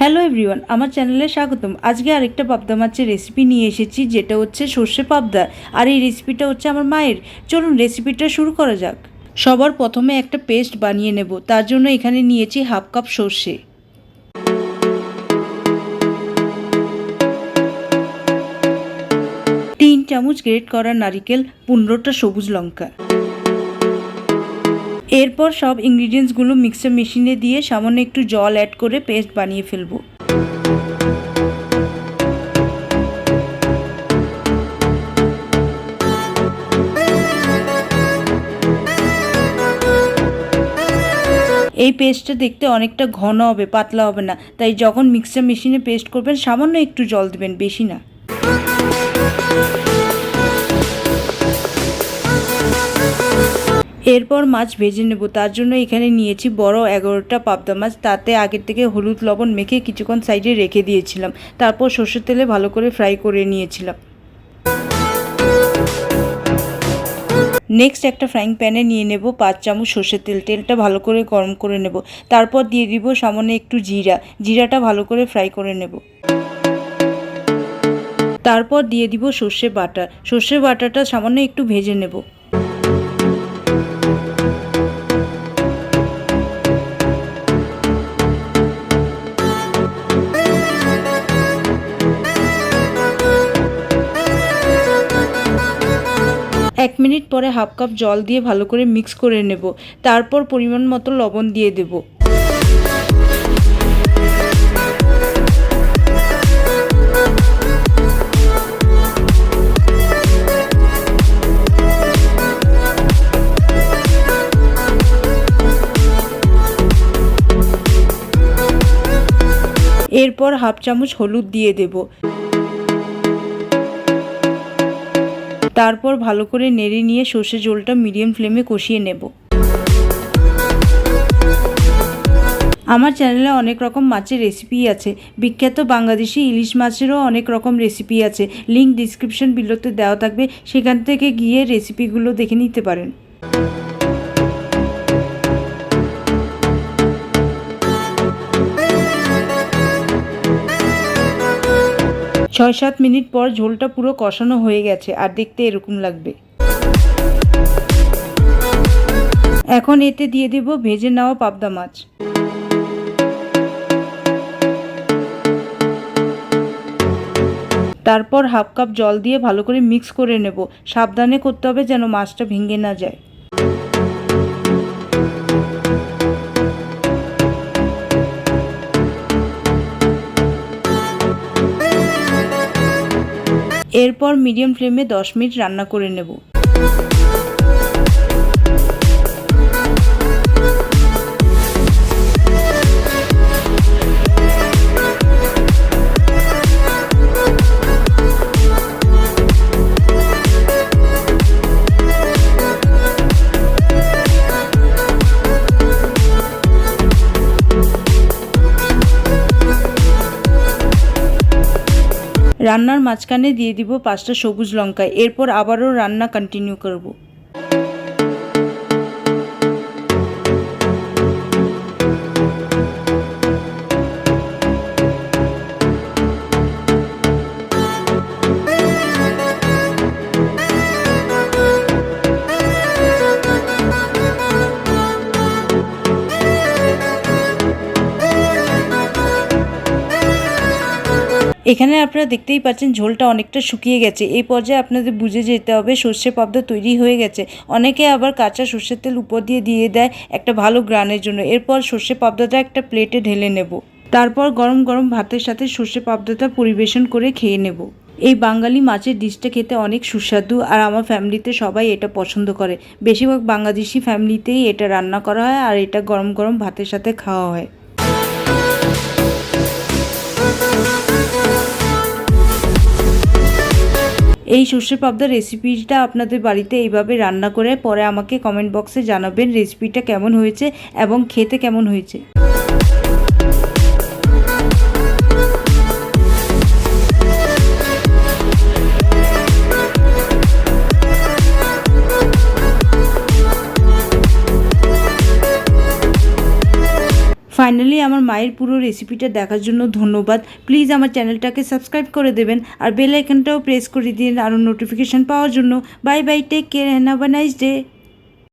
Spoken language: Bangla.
হ্যালো এভরিওয়ান, আমার চ্যানেলে স্বাগতম। আজকে আরেকটা পাবদা মাছের রেসিপি নিয়ে এসেছি, যেটা হচ্ছে সর্ষে পাবদা। আর এই রেসিপিটা হচ্ছে আমার মায়ের। চলুন রেসিপিটা শুরু করা যাক। সবার প্রথমে একটা পেস্ট বানিয়ে নেব। তার জন্য এখানে নিয়েছি হাফ কাপ সর্ষে, 3 চামচ গ্রেট করা নারিকেল, 15টা সবুজ লঙ্কা। এরপর সব ইনগ্রিডিয়েন্টসগুলো মিক্সার মেশিনে দিয়ে সামান্য একটু জল অ্যাড করে পেস্ট বানিয়ে ফেলবো। এই পেস্টটা দেখতে অনেকটা ঘন হবে, পাতলা হবে না। তাই যখন মিক্সার মেশিনে পেস্ট করবেন সামান্য একটু জল দেবেন, বেশি না। এরপর মাছ ভেজে নেব। তার জন্য এখানে নিয়েছি বড় 11টা পাবদা মাছ। তাতে আগের থেকে হলুদ লবণ মেখে কিছুক্ষণ সাইডে রেখে দিয়েছিলাম। তারপর সর্ষের তেলে ভালো করে ফ্রাই করে নিয়েছিলাম। নেক্সট একটা ফ্রাইং প্যানে নিয়ে নেব 5 চামচ সর্ষের তেল। তেলটা ভালো করে গরম করে নেব। তারপর দিয়ে দিব সামান্য একটু জিরাটা ভালো করে ফ্রাই করে নেব। তারপর দিয়ে দিব সর্ষে বাটাটা সামান্য একটু ভেজে নেব। এক মিনিট পরে হাফ কাপ জল দিয়ে ভালো করে মিক্স করে নেব। তারপর পরিমাণ মতো লবণ দিয়ে দেব। এরপর হাফ চামচ হলুদ দিয়ে দেব। তারপর ভালো করে নেড়ে নিয়ে সর্ষে ঝোলটা মিডিয়াম ফ্লেমে কষিয়ে নেব। আমার চ্যানেলে অনেক রকম মাছের রেসিপি আছে। বিখ্যাত বাংলাদেশি ইলিশ মাছেরও অনেক রকম রেসিপি আছে। লিঙ্ক ডিসক্রিপশন বিলোতে দেওয়া থাকবে, সেখান থেকে গিয়ে রেসিপিগুলো দেখে নিতে পারেন। 6-7 মিনিট পর ঝোলটা পুরো কষানো হয়ে গেছে আর দেখতে এরকম লাগবে। এখন এতে দিয়ে দেব ভেজে নেওয়া পাবদা মাছ। তারপর হাফ কাপ জল দিয়ে ভালো করে মিক্স করে নেব। সাবধানে করতে হবে যেন মাছটা ভেঙে না যায়। এরপর মিডিয়াম ফ্লেমে 10 মিনিট রান্না করে নেব। রান্নার মাঝখানে দিয়ে দিব 5টা সবুজ লঙ্কা। এরপর আবারও রান্না কন্টিনিউ করব। এখানে আপনারা দেখতেই পাচ্ছেন ঝোলটা অনেকটা শুকিয়ে গেছে। এই পর্যায়ে আপনাদের বুঝে যেতে হবে সর্ষে পাবদা তৈরি হয়ে গেছে। অনেকে আবার কাঁচা সর্ষের তেল উপর দিয়ে দেয় একটা ভালো গ্রানের জন্য। এরপর সর্ষে পাবদাটা একটা প্লেটে ঢেলে নেব। তারপর গরম গরম ভাতের সাথে সর্ষে পাবদাটা পরিবেশন করে খেয়ে নেব। এই বাঙালি মাছের ডিশটা খেতে অনেক সুস্বাদু, আর আমার ফ্যামিলিতে সবাই এটা পছন্দ করে। বেশিরভাগ বাংলাদেশি ফ্যামিলিতেই এটা রান্না করা হয়, আর এটা গরম গরম ভাতের সাথে খাওয়া হয়। এই সর্ষে পাবদা রেসিপিটা আপনাদের বাড়িতে এইভাবে রান্না করে পরে আমাকে কমেন্ট বক্সে জানাবেন রেসিপিটা কেমন হয়েছে এবং খেতে কেমন হয়েছে। ফাইনালি আমার মায়ের পুরো রেসিপিটা দেখার জন্য ধন্যবাদ। প্লিজ আমার চ্যানেলটাকে সাবস্ক্রাইব করে দেবেন আর বেল আইকনটাও প্রেস করে দিন আরও নোটিফিকেশান পাওয়ার জন্য। Bye bye, take care, have a nice day.